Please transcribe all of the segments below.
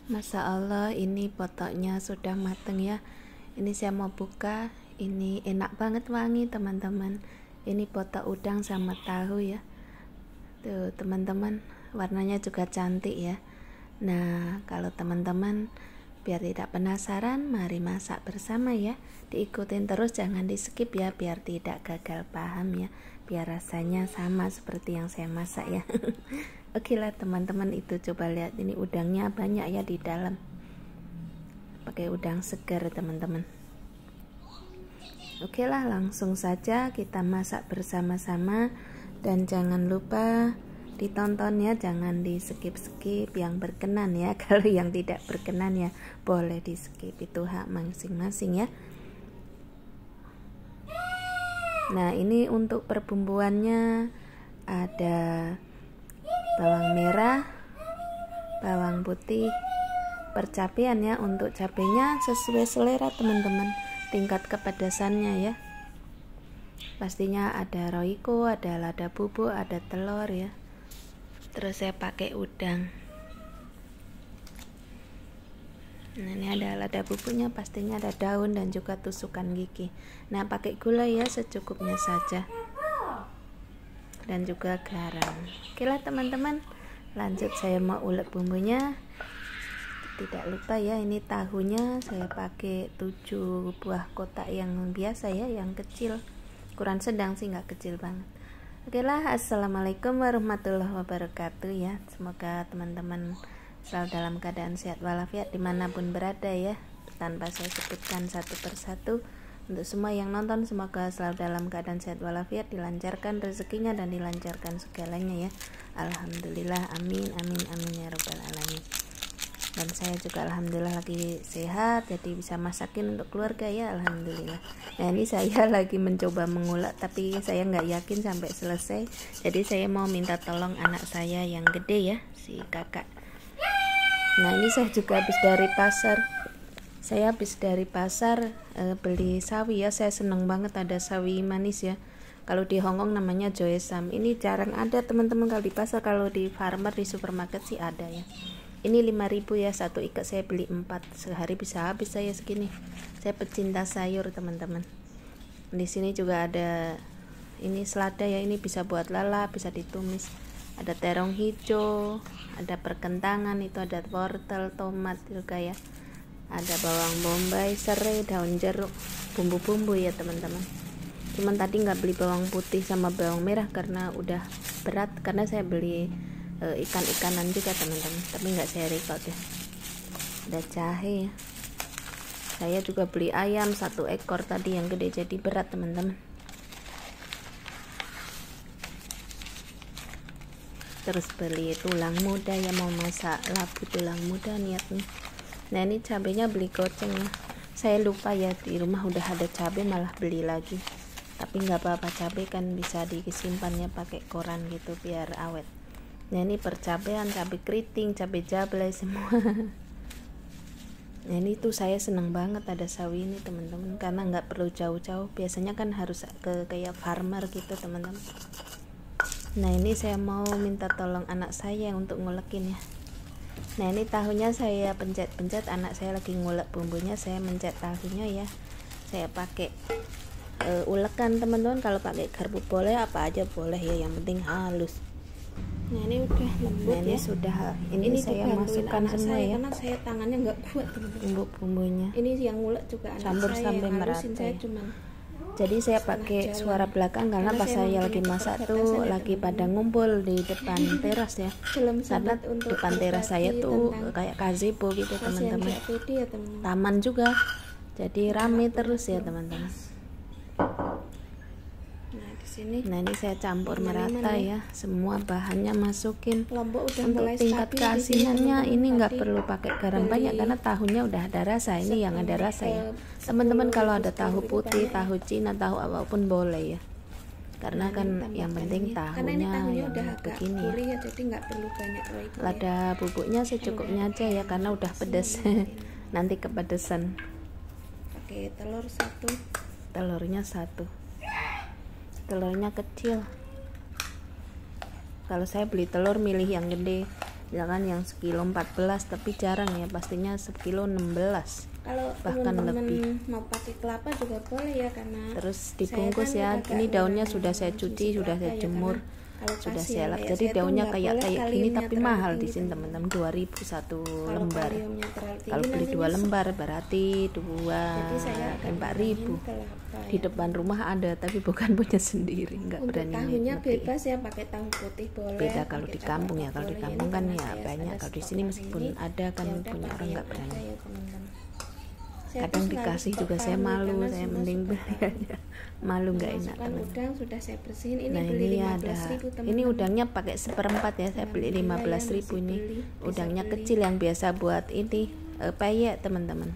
Masya Allah, ini potoknya sudah mateng ya. Ini saya mau buka. Ini enak banget wangi teman-teman. Ini potok udang sama tahu ya. Tuh teman-teman, warnanya juga cantik ya. Nah, kalau teman-teman biar tidak penasaran, mari masak bersama ya. Diikutin terus, jangan di skip ya, biar tidak gagal paham ya. Biar rasanya sama seperti yang saya masak ya. Oke lah teman-teman, itu coba lihat, ini udangnya banyak ya di dalam. Pakai udang segar teman-teman. Oke lah, langsung saja kita masak bersama-sama. Dan jangan lupa ditonton ya, jangan di skip-skip yang berkenan ya. Kalau yang tidak berkenan ya boleh di skip, itu hak masing-masing ya. Nah, ini untuk perbumbuannya ada bawang merah, bawang putih, percabean ya. Untuk cabenya sesuai selera teman-teman, tingkat kepedasannya ya. Pastinya ada roiko, ada lada bubuk, ada telur ya. Terus saya pakai udang. Nah, ini ada lada bubuknya, pastinya ada daun dan juga tusukan gigi. Nah, pakai gula ya secukupnya saja. Dan juga garam. Oke lah teman-teman, lanjut saya mau ulek bumbunya. Tidak lupa ya, ini tahunya saya pakai 7 buah kotak yang biasa ya, yang kecil, ukuran sedang sih, nggak kecil banget. Oke lah, assalamualaikum warahmatullahi wabarakatuh ya. Semoga teman-teman selalu dalam keadaan sehat walafiat dimanapun berada ya, tanpa saya sebutkan satu persatu. Untuk semua yang nonton, semoga selalu dalam keadaan sehat walafiat, dilancarkan rezekinya dan dilancarkan segalanya ya. Alhamdulillah, amin amin amin ya robbal alamin. Dan saya juga alhamdulillah lagi sehat, jadi bisa masakin untuk keluarga ya, alhamdulillah. Nah, ini saya lagi mencoba mengulek, tapi saya nggak yakin sampai selesai. Jadi saya mau minta tolong anak saya yang gede ya, si kakak. Nah, ini saya juga habis dari pasar. Beli sawi ya. Saya seneng banget ada sawi manis ya. Kalau di Hongkong namanya joesam. Ini jarang ada teman-teman kalau di pasar. Kalau di farmer, di supermarket sih ada ya. Ini 5.000 ya, satu ikat saya beli 4. Sehari bisa habis saya segini. Saya pecinta sayur teman-teman. Di sini juga ada ini selada ya. Ini bisa buat lalap, bisa ditumis. Ada terong hijau, ada perkentangan, itu ada wortel, tomat juga ya. Ada bawang bombay, serai, daun jeruk, bumbu-bumbu ya teman-teman. Cuman tadi nggak beli bawang putih sama bawang merah karena udah berat, karena saya beli ikan-ikanan juga teman-teman, tapi nggak saya record ya. Ada jahe ya. Saya juga beli ayam 1 ekor tadi yang gede, jadi berat teman-teman. Terus beli tulang muda ya, mau masak labu tulang muda niatnya. Nah, ini cabenya beli goceng ya. Saya lupa ya, di rumah udah ada cabai malah beli lagi. Tapi nggak apa-apa, cabai kan bisa disimpannya pakai koran gitu biar awet. Nah, ini percabean, cabai keriting, cabai jablay semua. Nah, ini tuh saya seneng banget ada sawi ini teman-teman, karena nggak perlu jauh-jauh. Biasanya kan harus ke kayak farmer gitu teman-teman. Nah, ini saya mau minta tolong anak saya untuk ngulekin ya. Nah, ini tahunya saya pencet-pencet, anak saya lagi ngulek bumbunya, saya mencet tahunya ya. Saya pakai ulekan teman-teman, kalau pakai garpu boleh, apa aja boleh ya, yang penting halus. Nah, ini udah lembut. Nah, ini ya. Sudah, ini saya masukkan semua ya, karena saya tangannya nggak kuat teman-teman. bumbunya. Ini yang ngulek juga anak Campur saya, sampai yang merata halusin saya ya. cuman Jadi saya pakai suara belakang karena pas saya lagi masak tuh lagi pada ngumpul di depan teras ya. Karena depan teras saya tuh kayak gazebo gitu teman-teman. Ya, Taman juga. Jadi rame terus ya teman-teman. Nah, di sini. Nah, ini saya campur merata ya. Semua bahannya masukin. Lombok udah Untuk mulai tingkat stabil keasinannya di sini, ini nggak tadi perlu pakai garam banyak karena tahunya udah ada rasa. Ini yang ada rasa ya teman-teman. Kalau ada tahu putih, tahu Cina, tahu apapun boleh ya, karena kan yang penting tahunya yang udah begini gurih ya, jadi nggak perlu banyak roiko. Lada bubuknya secukupnya aja ya, karena udah pedas. Nanti kepedesan. Pakai telur 1. Telurnya 1. Telurnya kecil. Kalau saya beli telur milih yang gede, misalkan yang sekilo 14 tapi jarang ya, pastinya sekilo 16 Kalau bahkan teman-teman lebih. mau pakai kelapa juga boleh ya, karena Terus dibungkus saya kan ya, agak ini daunnya jarang sudah saya konsumsi cuci, sudah saya kelapa ya, jemur, karena kalau sudah pasir saya lap. kayak Jadi saya tuh daunnya nggak kayak boleh gini kaliumnya tapi terlalu mahal di tinggi, sini teman-teman, 2.000 satu Kalau lembar. kaliumnya terlalu tinggi Kalau beli nantinya 2 lembar berarti Jadi saya akan 4.000. kelapa Di ya. depan rumah ada tapi bukan punya sendiri, nggak Untuk berani tahunya metik. bebas ya, pakai tahu putih boleh. Beda kalau pakai di tahu kampung ya, apa kalau di boleh. kampung Ini kan karena ya saya banyak, ada kalau di stok sini yang meskipun ini, ada kan ya udah punya orang pakai nggak yang berani. ada ya, teman-teman. Saya Kadang tuh selalu dikasih stok juga saya tahu, malu, karena saya semua mending suka beli tahu. aja. Malu nggak enak Masukkan teman. udang sudah saya bersihin. Ini Nah beli ini 15.000 ada, teman-teman. ini udangnya pakai 1/4 ya, saya beli Alhamdulillah ya, 15.000 masih ini. beli, bisa Udangnya beli. kecil yang biasa buat ini peyek teman-teman.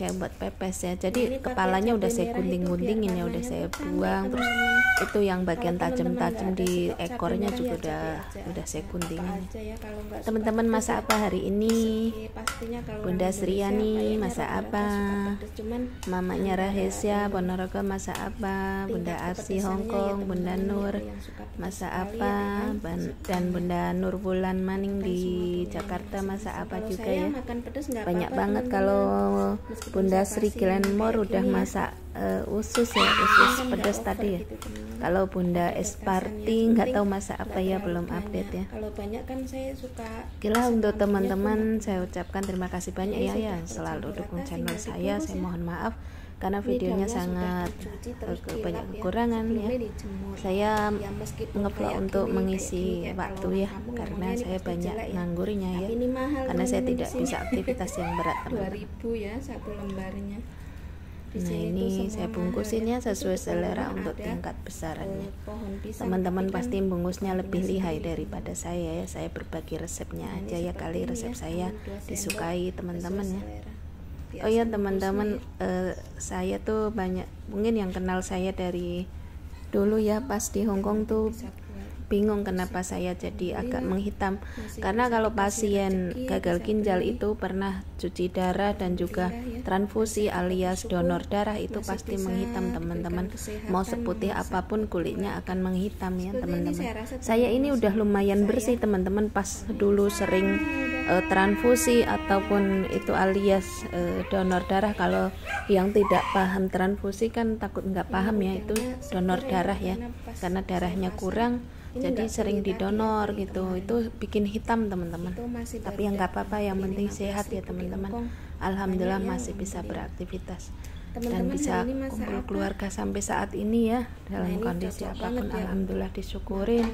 Saya buat pepes ya. Nah, Jadi ini pakai kepalanya udah cabai saya merah itu gunting-guntingin biar ya, udah warnanya saya tuh cantik, buang. Terus teman-teman. itu yang bagian Kalau teman-teman tajam-tajam nggak ada di stok cabai ekornya merah juga ya, udah cabai aja, saya apa guntingin. aja ya, kalau nggak suka Teman-teman pedes masak ya, apa hari ini? Oke, pastinya kalau Bunda orang Sriani Indonesia masak kayaknya apa? rata-rata suka pedes, cuman Mamanya antara Rahesya ini Ponorogo masak apa? Bunda tingkat Arsi kepedesannya Hongkong, ya, Bunda teman-teman, Nur itu yang suka pedes masak sekali apa? ya, kan? Dan Bunda Nur Bulan Maning Makan di semua tuh Jakarta yang masak masing-masing. apa Kalau juga saya ya? makan pedes nggak Banyak apa-apa, banget teman-teman. kalau Meskipun Bunda saya Sri pasien Glenmore kayak udah gini ya. masak usus ya, Kan usus nggak pedas over tadi ya. gitu, teman-teman. Kalau Bunda Pakai Esparti batasannya. nggak Penting tahu masak apa nggak ya, terlalu belum banyak. update ya. Kalau banyak kan saya suka Oke lah, untuk asam teman-teman lambungnya tuh saya ucapkan terima kasih banyak Ini ya sudah yang selalu bercampur dukung rata, channel tinggal saya. dibungkus Saya ya. mohon maaf karena Ini videonya daunnya sangat sudah dicuci, terus banyak dilap ya. kekurangan ya. Sebelumnya dijemur. Saya Ya, meskipun ngevlog kayak untuk gini, mengisi kayak gini, kayak waktu kalau ya, orang kampung karena ngomongnya ini saya pasti banyak jelek ya. nganggurnya ya, Tapi ini mahal, karena saya teman-teman, tidak di sini. bisa aktivitas yang berat teman-teman. 2.000 ya satu lembarnya. Di Nah sini tuh ini semua saya mahal bungkusin ya Itu sesuai di selera bawah untuk ada, tingkat besarannya. pohon pisang, Teman-teman tapi kan pasti bungkusnya lebih punya lihai sendiri. daripada saya ya. Saya berbagi resepnya Nah, ini aja ya, seperti kali ini resep ya, saya ambil 2 sendok, disukai teman-teman sesuai ya. selera. Oh ya Biasa teman-teman, bungkusnya saya tuh banyak mungkin yang kenal saya dari dulu ya, pas di Hongkong tuh bisa buat. bingung kenapa saya jadi agak menghitam, Masih karena bisa kalau dikasih pasien rezeki, gagal bisa ginjal beli. itu pernah cuci darah dan juga Alhamdulillah ya. transfusi Saya alias bersyukur donor darah itu masih pasti bisa menghitam teman-teman. diberikan kesehatan, Mau seputih masa apapun kulitnya akan menghitam ya Seperti teman-teman. ini saya rasa Saya ini teman-teman udah lumayan saya bersih teman-teman, pas dulu sering transfusi ataupun itu alias donor darah. Kalau yang tidak paham transfusi kan takut nggak paham ya, itu donor darah ya, karena darahnya kurang jadi sering didonor gitu, itu bikin hitam teman-teman. Tapi yang nggak apa-apa, yang penting sehat ya teman-teman. Alhamdulillah masih bisa beraktivitas dan bisa kumpul keluarga sampai saat ini ya, dalam kondisi apapun. Alhamdulillah disyukurin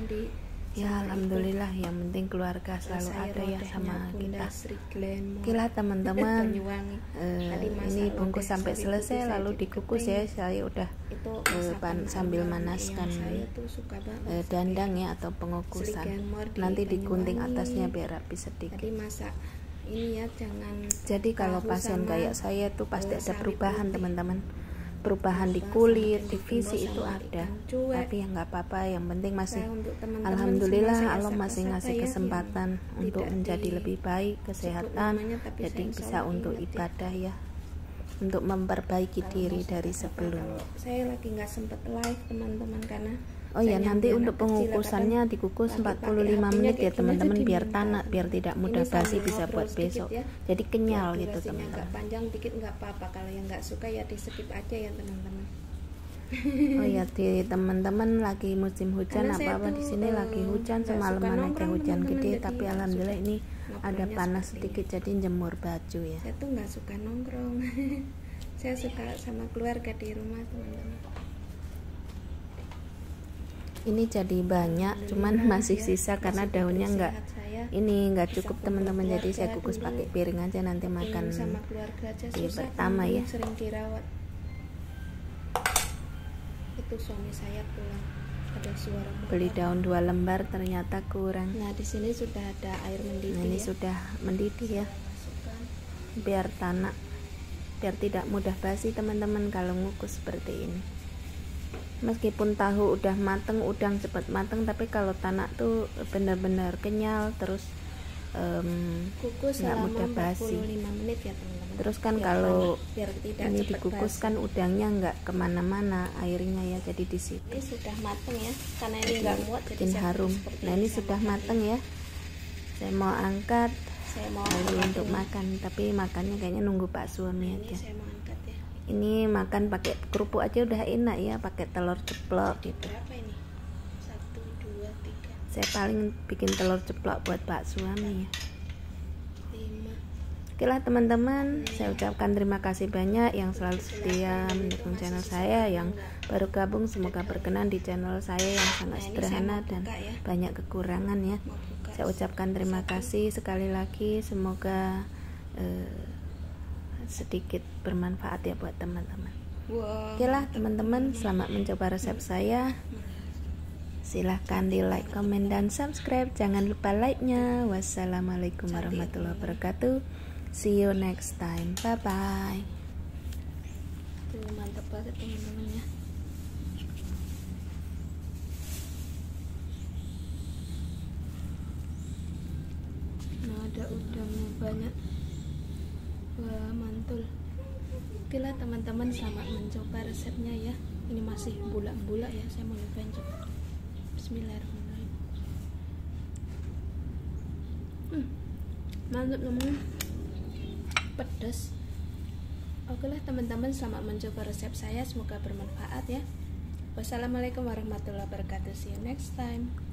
ya, alhamdulillah. Yang penting keluarga selalu ada ya sama kita. Oke lah teman-teman, ini bungkus sampai selesai lalu dikukus ya. Saya udah sambil manaskan dandang ya atau pengukusan, nanti digunting atasnya biar rapi sedikit. Ini ya, jangan. Jadi kalau pasien kayak saya tuh pasti ada perubahan teman-teman, perubahan di kulit, di fisik itu ada, tapi ya nggak apa-apa, yang penting masih alhamdulillah Allah masih ngasih kesempatan untuk menjadi lebih baik kesehatan, jadi bisa untuk ibadah ya, untuk memperbaiki diri dari sebelumnya. Saya lagi nggak sempet live teman-teman karena oh ya, nanti untuk pengukusannya dikukus 45 menit ya teman-teman, biar tanak, biar tidak mudah basi, bisa buat besok ya. jadi kenyal gitu Durasinya teman-teman. agak panjang dikit nggak apa-apa, kalau yang nggak suka ya di skip aja ya teman-teman. Oh ya, di teman-teman lagi musim hujan, Karena saya apa-apa di tuh, sini lagi hujan, nggak suka semalaman aja nongkrong, hujan teman-teman, gede, jadi tapi nggak alhamdulillah suka ini ada ngobrolnya panas seperti sedikit jadi jemur baju ya. Saya tuh nggak suka nongkrong. Saya suka sama keluarga di rumah teman-teman. Ini jadi banyak, cuman masih sisa karena daunnya nggak cukup teman-teman, jadi saya kukus pakai piring aja, nanti makan sama keluarga aja di susah, pertama ya. sering dirawat. Itu suami saya pulang, ada suara motor. Beli daun 2 lembar ternyata kurang. Nah di sini sudah ada air mendidih. Nah ini ya. sudah mendidih ya, Masukkan. biar tidak mudah basi teman-teman kalau ngukus seperti ini. Meskipun tahu udah mateng, udang cepat mateng, tapi kalau tanak tuh benar-benar kenyal, terus kukus nggak selama mudah basi. 45 menit ya teman-teman. Terus kan Biar kalau biar tidak ini cepat dikukus basi. kan udangnya nggak kemana-mana airnya ya, jadi di situ Ini sudah mateng ya, karena ini nggak muat jadi bikin saya harum. tumis seperti Nah ini sama sudah kali. mateng ya. Saya mau angkat Saya mau lalu angkat untuk ini. makan, tapi makannya kayaknya nunggu Pak suami Ini aja. saya mau angkat ya. Ini makan pakai kerupuk aja udah enak ya, pakai telur ceplok gitu. Berapa ini? 1, 2, 3, Saya paling bikin telur ceplok buat Pak suami ya. 5. Oke lah teman-teman, saya ucapkan terima kasih banyak yang selalu setia mendukung channel saya, yang baru gabung semoga berkenan di channel saya yang sangat sederhana dan banyak kekurangan ya. Mau buka. Saya ucapkan terima kasih sekali lagi, semoga sedikit bermanfaat ya buat teman-teman. Wow. Oke lah teman-teman, selamat mencoba resep saya. Silahkan di like, komen, dan subscribe. Jangan lupa like-nya. Wassalamualaikum warahmatullahi wabarakatuh. See you next time. Bye-bye. Tuh, mantap banget teman-teman ya. Nah, ada udangnya banyak. Wah, mantul. Oke lah teman-teman, selamat mencoba resepnya ya. Ini masih bulak-bulak ya, saya mau nyobain coba. Bismillahirrahmanirrahim. Mantap teman-teman, pedas. Oke lah teman-teman, selamat mencoba resep saya, semoga bermanfaat ya. Wassalamualaikum warahmatullahi wabarakatuh. See you next time.